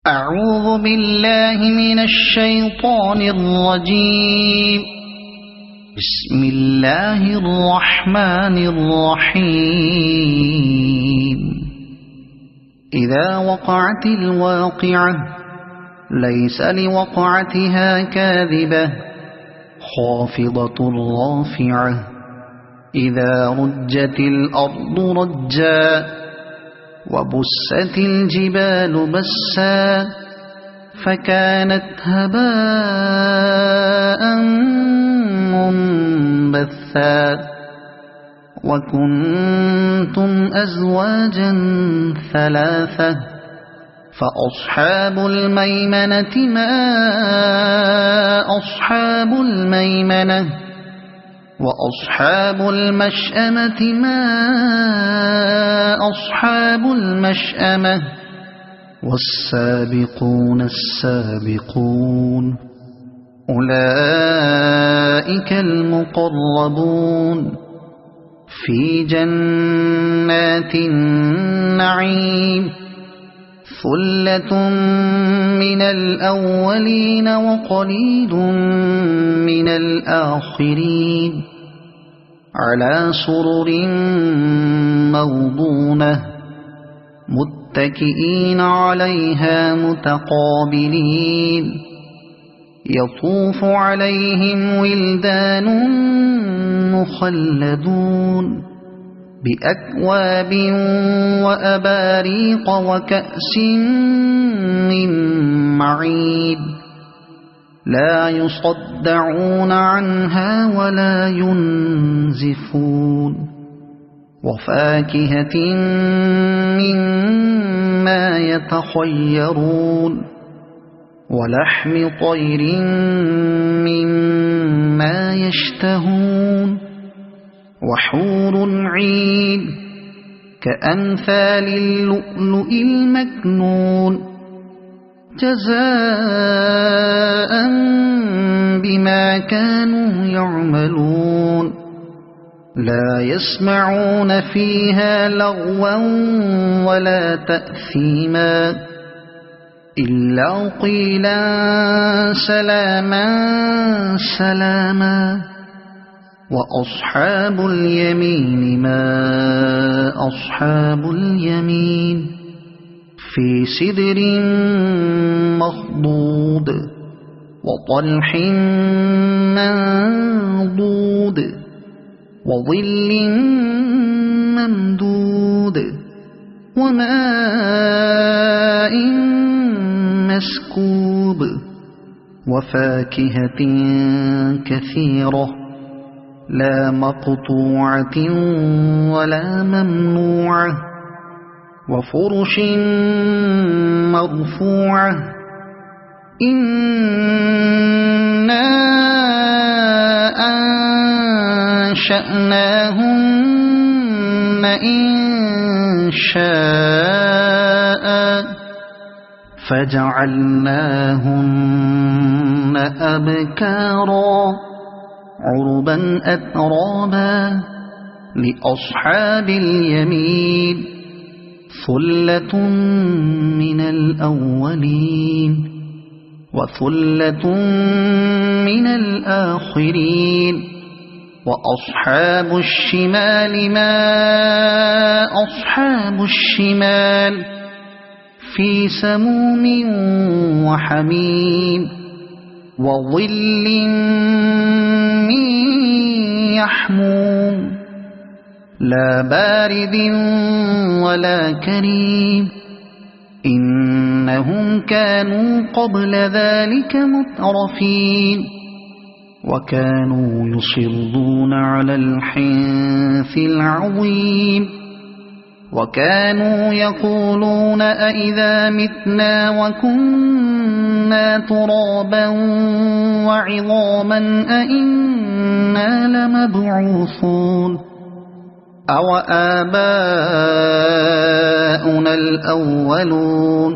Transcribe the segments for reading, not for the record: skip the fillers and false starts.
أعوذ بالله من الشيطان الرجيم. بسم الله الرحمن الرحيم. إذا وقعت الواقعة ليس لوقعتها كاذبة خافضة رافعة إذا رجت الأرض رجا وبست الجبال بسا فكانت هباء منبثا وكنتم أزواجا ثلاثة فأصحاب الميمنة ما أصحاب الميمنة وأصحاب المشأمة ما أصحاب المشأمة والسابقون السابقون أولئك المقربون في جنات النعيم ثلة من الأولين وقليل من الآخرين على سرر موضونة متكئين عليها متقابلين يطوف عليهم ولدان مخلدون بأكواب وأباريق وكأس من معين لا يصدعون عنها ولا ينزفون وفاكهة مما يتخيرون ولحم طير مما يشتهون وحور عين كأمثال اللؤلؤ المكنون جزاء بما كانوا يعملون لا يسمعون فيها لغوا ولا تأثيما إلا قيلا سلاما سلاما وأصحاب اليمين ما أصحاب اليمين في سدر مخضود وطلح منضود وظل ممدود وماء مسكوب وفاكهة كثيرة لا مقطوعة ولا ممنوعة وفرش مرفوعة إنا أنشأناهن إنشاء فجعلناهن أبكارا عربا أترابا لأصحاب اليمين ثلة من الأولين وثلة من الآخرين وأصحاب الشمال ما أصحاب الشمال في سموم وحميم وظل من يحموم لا بارد ولا كريم إنهم كانوا قبل ذلك مترفين وكانوا يصرون على الحنث العظيم وكانوا يقولون أئذا متنا وكنا ترابا وعظاما أئنا لمبعوثون أو آباؤنا الأولون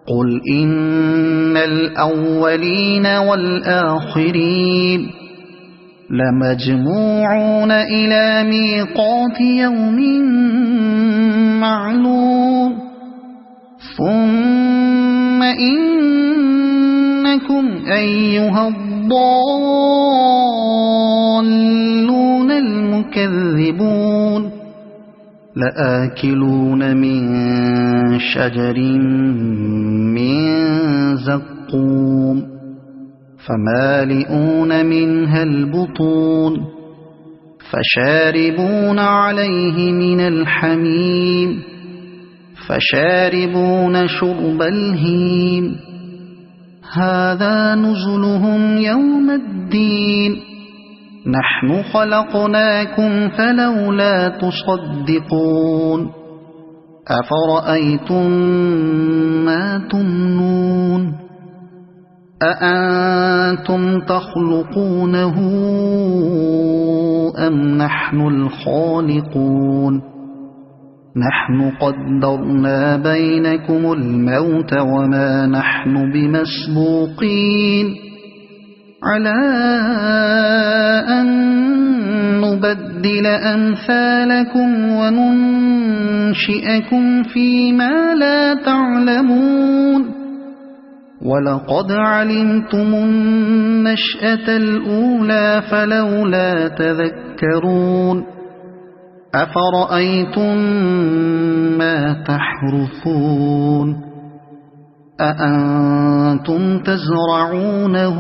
قل إن الأولين والآخرين لمجموعون إلى ميقات يوم معلوم ثم إنكم أيها الضالون المكذبون لآكلون من شجر من زقوم فمالئون منها البطون فشاربون عليه من الحميم فشاربون شرب الهيم هذا نزلهم يوم الدين نحن خلقناكم فلولا تصدقون أفرأيتم ما تمنون أأنتم تخلقونه أم نحن الخالقون نحن قدرنا بينكم الموت وما نحن بمسبوقين على أن نبدل أمثالكم وننشئكم فيما لا تعلمون ولقد علمتم النشأة الأولى فلولا تذكرون أفرأيتم ما تحرثون أأنتم تزرعونه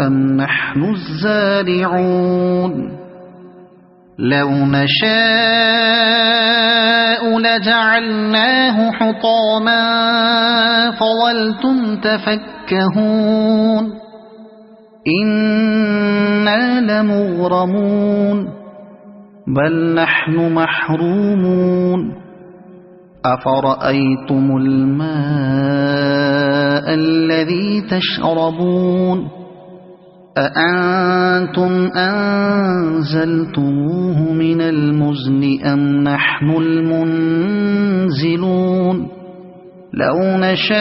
أم نحن الزارعون لو نشاء لجعلناه حطاما فظلتم تفكهون إنا لمغرمون بل نحن محرومون أفرأيتم الماء الذي تشربون أأنتم أنزلتموه من المزن أم نحن المنزلون لو نشاء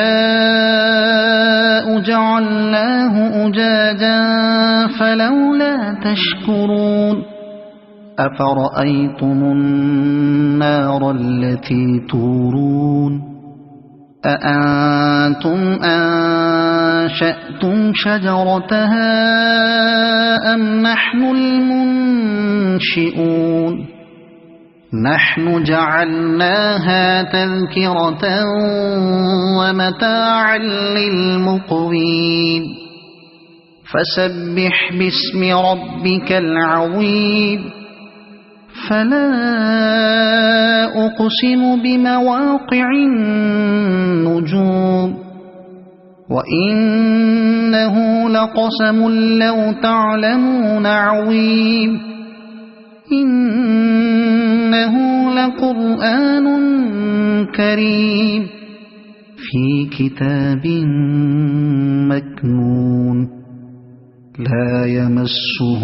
جعلناه أجاجا فلولا تشكرون أفرأيتم النار التي تورون أأنتم أنشأتم شجرتها أم نحن المنشئون نحن جعلناها تذكرة ومتاعا للمقوين فسبح باسم ربك العظيم فلا أقسم بمواقع النجوم وإنه لقسم لو تعلمون عظيم إنه لقرآن كريم في كتاب مكنون لا يمسه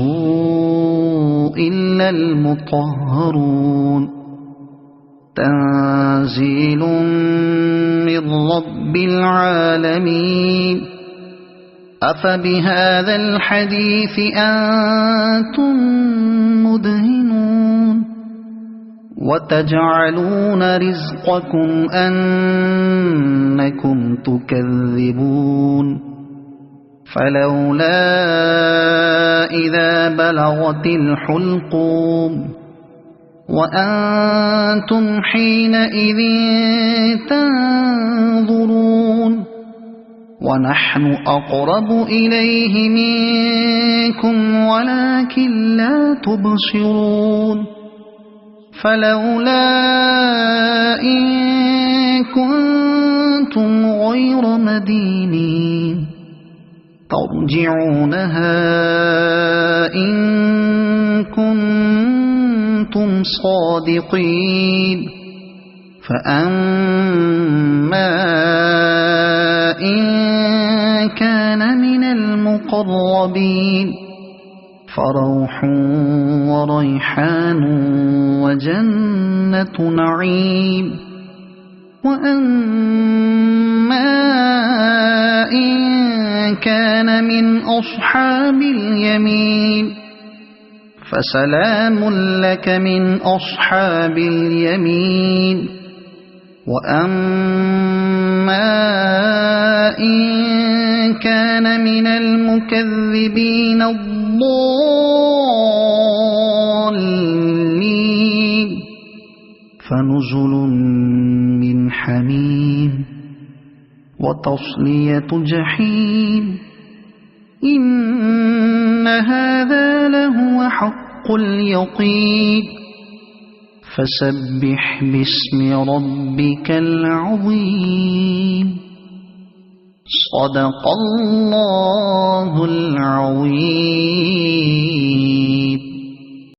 إلا المطهرون تنزيل من رب العالمين أفبهذا الحديث أنتم مدهنون وتجعلون رزقكم أنكم تكذبون فلولا إذا بلغت الحلقوم وأنتم حينئذ تنظرون ونحن أقرب إليه منكم ولكن لا تبصرون فلولا إن كنتم غير مدينين ترجعونها إن كنتم صادقين فأما إن كان من المقربين فروح وريحان وجنة نعيم وأما إن كان من أصحاب اليمين فسلام لك من أصحاب اليمين وأما إن كان من المكذبين الضالين فنزل من حميم وتصلية جحيم إن هذا لهو حق اليقين فسبح باسم ربك العظيم صدق الله العظيم.